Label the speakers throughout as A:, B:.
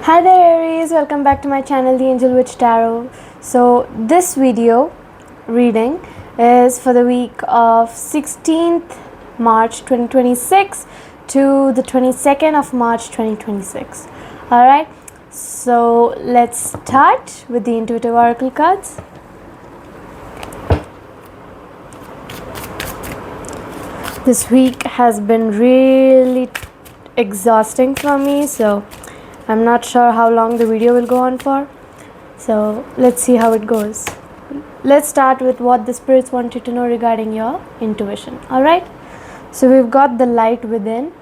A: Hi there Aries, welcome back to my channel The Angel Witch Tarot. So this video reading is for the week of 16th March 2026 to the 22nd of March 2026. Alright, so let's start with the intuitive oracle cards. This week has been really exhausting for me, so I'm not sure how long the video will go on for. So let's see how it goes. Let's start with what the spirits want you to know regarding your intuition. Alright, so we've got the light within.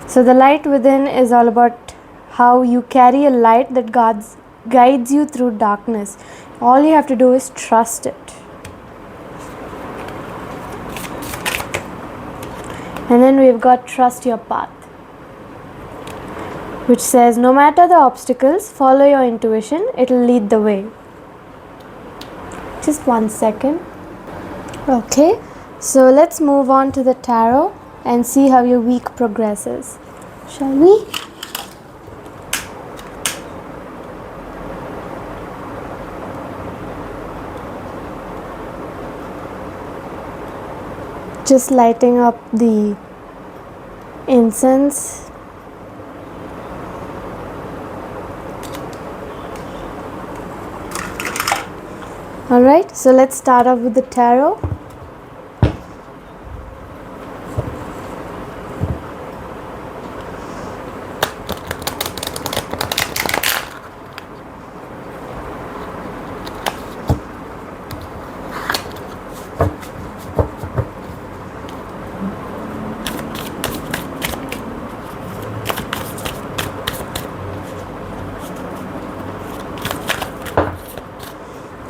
A: So the light within is all about how you carry a light that guides you through darkness. All you have to do is trust it. And then we've got trust your path, which says no matter the obstacles, follow your intuition, it'll lead the way. Just 1 second. Okay, so let's move on to the tarot and see how your week progresses. Shall we? Just lighting up the incense. Alright, so let's start off with the tarot.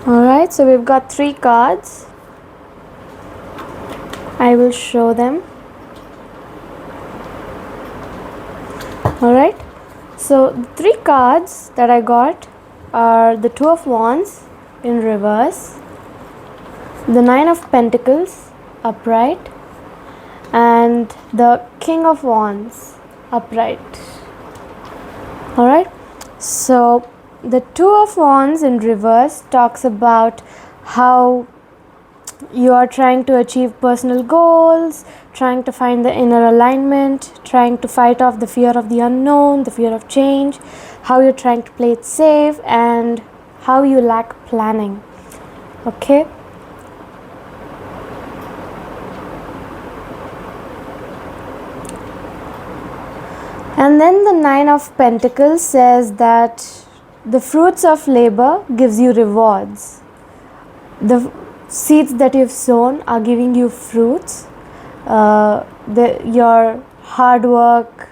A: Alright, so we've got 3 cards. I will show them. Alright, so the 3 cards that I got are the 2 of Wands in reverse, the 9 of Pentacles upright, and the King of Wands upright. Alright, so the 2 of Wands in reverse talks about how you are trying to achieve personal goals, trying to find the inner alignment, trying to fight off the fear of the unknown, the fear of change, how you're trying to play it safe, and how you lack planning. Okay? And then the 9 of Pentacles says that the fruits of labor gives you rewards. The seeds that you've sown are giving you fruits. Your hard work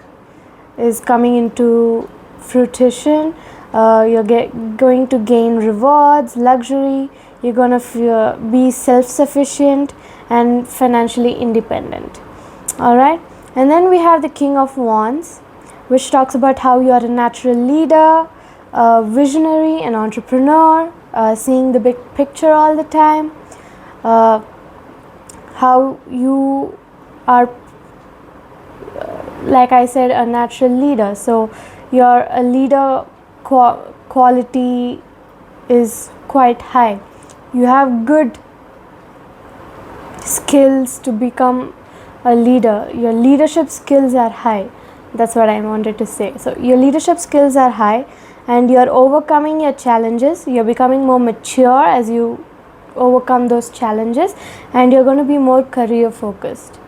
A: is coming into fruition. You're going to gain rewards, luxury. You're going to be self-sufficient and financially independent. Alright, and then we have the King of Wands, which talks about how you are a natural leader, a visionary, an entrepreneur, seeing the big picture all the time, how you are, like I said, a natural leader. So your a leader quality is quite high. You have good skills to become a leader. Your leadership skills are high. That's what I wanted to say. So your leadership skills are high and you're overcoming your challenges. You're becoming more mature as you overcome those challenges, and you're going to be more career focused.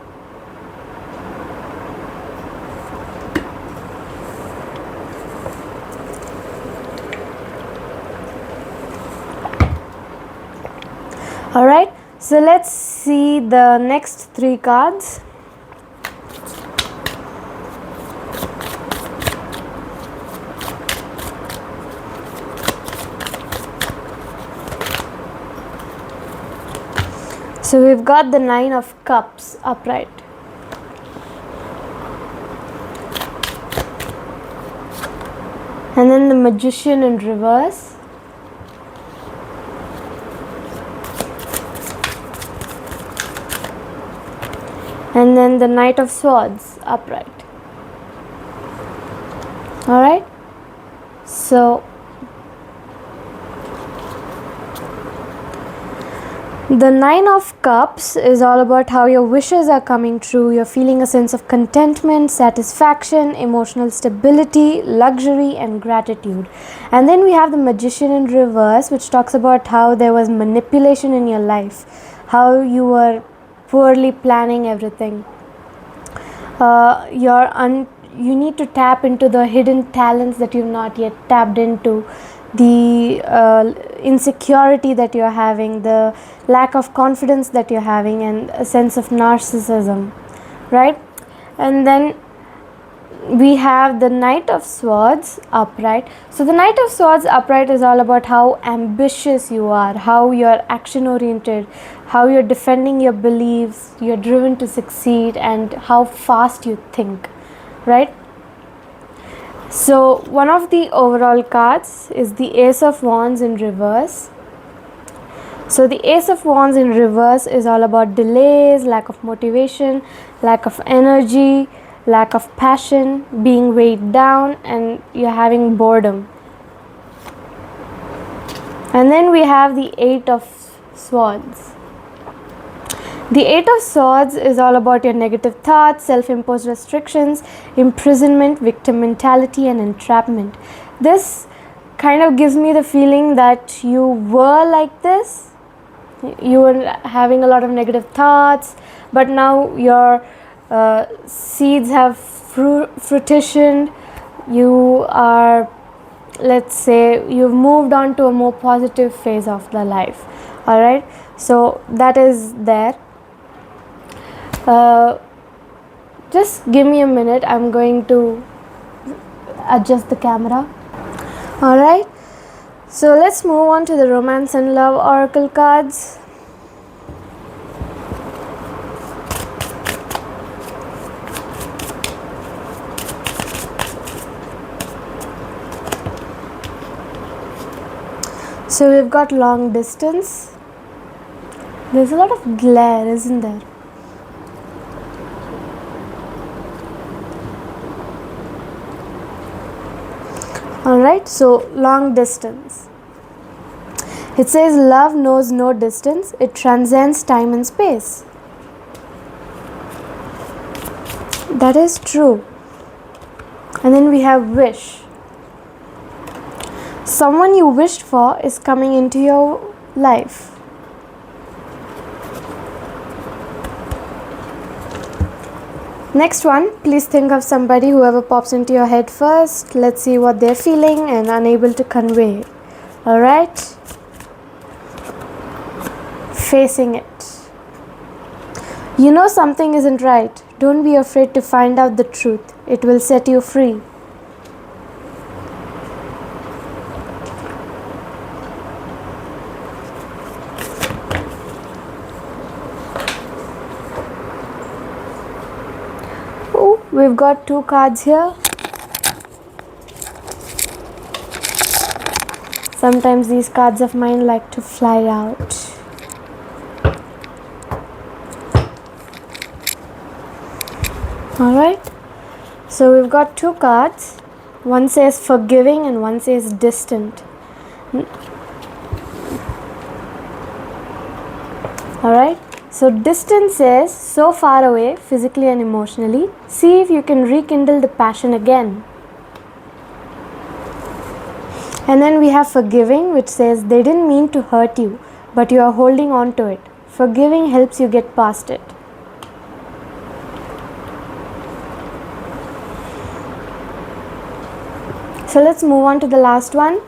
A: Alright, so let's see the next 3 cards. So we've got the 9 of Cups upright. And then the Magician in reverse. and then the Knight of Swords upright. Alright, So the Nine of Cups is all about how your wishes are coming true. You're feeling a sense of contentment, satisfaction, emotional stability, luxury, and gratitude. And then we have the Magician in reverse, which talks about how there was manipulation in your life, how you were poorly planning everything. You need to tap into the hidden talents that you've not yet tapped into, the insecurity that you're having, the lack of confidence that you're having, and a sense of narcissism, right? And then we have the Knight of Swords upright. So the Knight of Swords upright is all about how ambitious you are, how you're action oriented, how you're defending your beliefs, you're driven to succeed, and how fast you think, right? So one of the overall cards is the Ace of Wands in reverse. So the Ace of Wands in reverse is all about delays, lack of motivation, lack of energy, lack of passion, being weighed down, and you're having boredom. And then we have the Eight of Swords. The Eight of Swords is all about your negative thoughts, self-imposed restrictions, imprisonment, victim mentality, and entrapment. This kind of gives me the feeling that you were like this. You were having a lot of negative thoughts, but now your seeds have fruitioned. You are, let's say, you've moved on to a more positive phase of the life. All right, so that is there. Just give me a minute. I'm going to adjust the camera. All right, so let's move on to the Romance and Love Oracle cards. So we've got long distance. There's a lot of glare, isn't there? Alright, so long distance. It says love knows no distance, it transcends time and space. That is true. And then we have wish. Someone you wished for is coming into your life. Next one, please think of somebody, whoever pops into your head first. Let's see what they're feeling and unable to convey. Alright? Facing it. You know something isn't right. Don't be afraid to find out the truth. It will set you free. We've got two cards here. Sometimes these cards of mine like to fly out. Alright, so we've got two cards. One says forgiving and one says distant. Alright. So distance is so far away physically and emotionally. See if you can rekindle the passion again. And then we have forgiving, which says they didn't mean to hurt you, but you are holding on to it. Forgiving helps you get past it. So let's move on to the last one.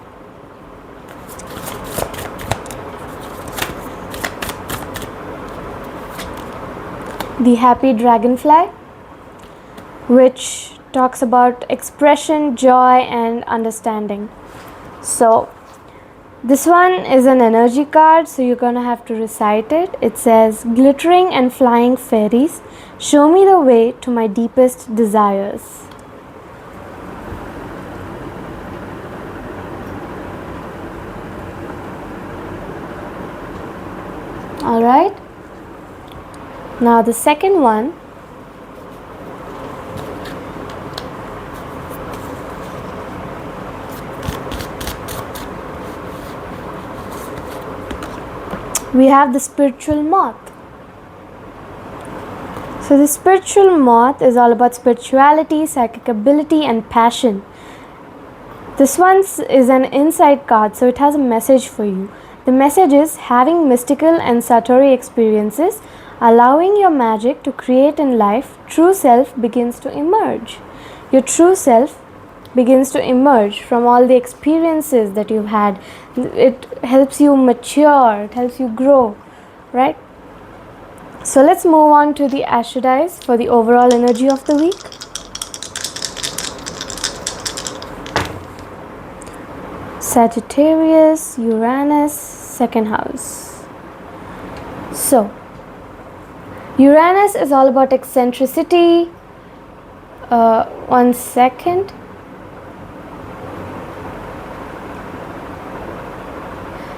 A: The Happy Dragonfly, which talks about expression, joy, and understanding. So this one is an energy card, so you're gonna have to recite it. It says, glittering and flying fairies, show me the way to my deepest desires. All right. Now the second one, we have the spiritual moth. So the spiritual moth is all about spirituality, psychic ability and passion. This one is an insight card, so it has a message for you. The message is having mystical and satori experiences, allowing your magic to create in life, true self begins to emerge. Your true self begins to emerge from all the experiences that you've had. It helps you mature, it helps you grow, right? So let's move on to the Astro Dice for the overall energy of the week. Sagittarius, Uranus, second house. So, Uranus is all about eccentricity. 1 second.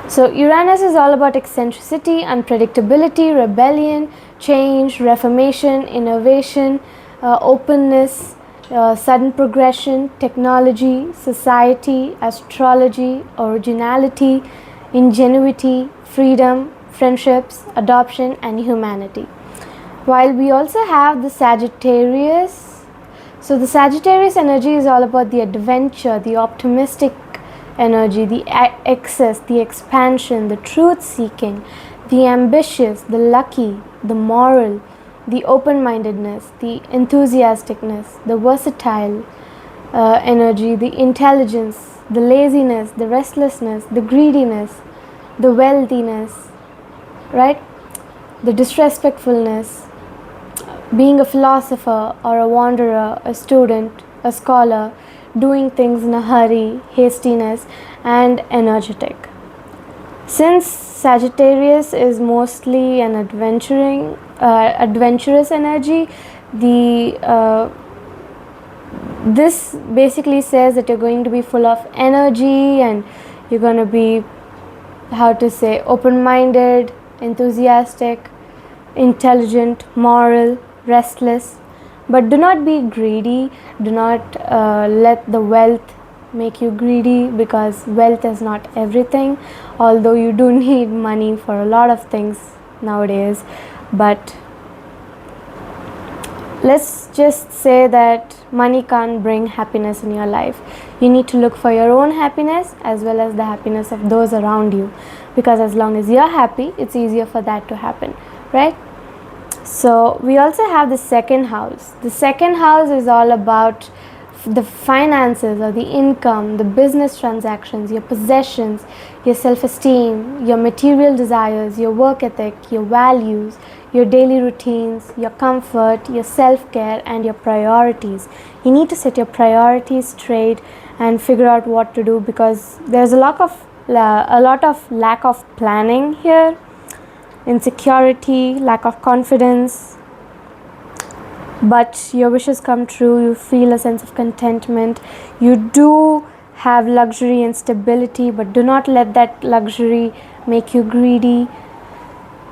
A: So Uranus is all about eccentricity, unpredictability, rebellion, change, reformation, innovation, openness, sudden progression, technology, society, astrology, originality, ingenuity, freedom, friendships, adoption and humanity. While we also have the Sagittarius. So the Sagittarius energy is all about the adventure, the optimistic energy, the excess, the expansion, the truth seeking, the ambitious, the lucky, the moral, the open-mindedness, the enthusiasticness, the versatile energy, the intelligence, the laziness, the restlessness, the greediness, the wealthiness, right? The disrespectfulness, being a philosopher or a wanderer, a student, a scholar, doing things in a hurry, hastiness and energetic. Since Sagittarius is mostly an adventurous energy, this basically says that you're going to be full of energy and you're going to be, open-minded, enthusiastic, intelligent, moral, restless. But do not be greedy. Do not let the wealth make you greedy, because wealth is not everything, although you do need money for a lot of things nowadays. But let's just say that money can't bring happiness in your life. You need to look for your own happiness as well as the happiness of those around you, because as long as you're happy, it's easier for that to happen, right? So we also have the second house. The second house is all about the finances or the income, the business transactions, your possessions, your self-esteem, your material desires, your work ethic, your values, your daily routines, your comfort, your self-care and your priorities. You need to set your priorities straight and figure out what to do, because there's a lot of lack of planning here. Insecurity, lack of confidence, but your wishes come true. You feel a sense of contentment. You do have luxury and stability, but do not let that luxury make you greedy.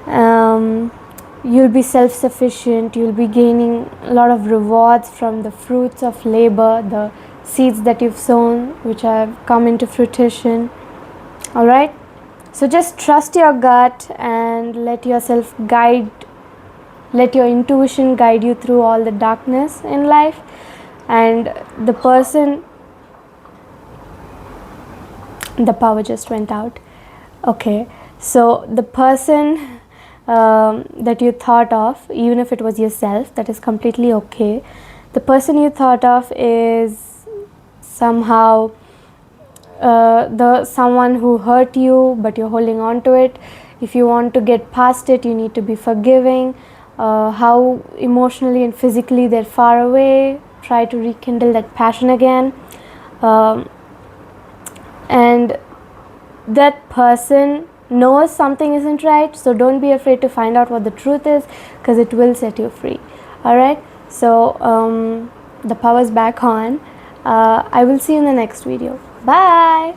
A: You'll be self-sufficient. You'll be gaining a lot of rewards from the fruits of labor, the seeds that you've sown, which have come into fruition. All right. So just trust your gut and let your intuition guide you through all the darkness in life. And the power just went out. Okay, so the person that you thought of, even if it was yourself, that is completely okay. The person you thought of is somehow someone who hurt you, but you're holding on to it. If you want to get past it, you need to be forgiving. How emotionally and physically they're far away, try to rekindle that passion again. And that person knows something isn't right, so don't be afraid to find out what the truth is, because it will set you free. All right, so the power's back on. I will see you in the next video. Bye.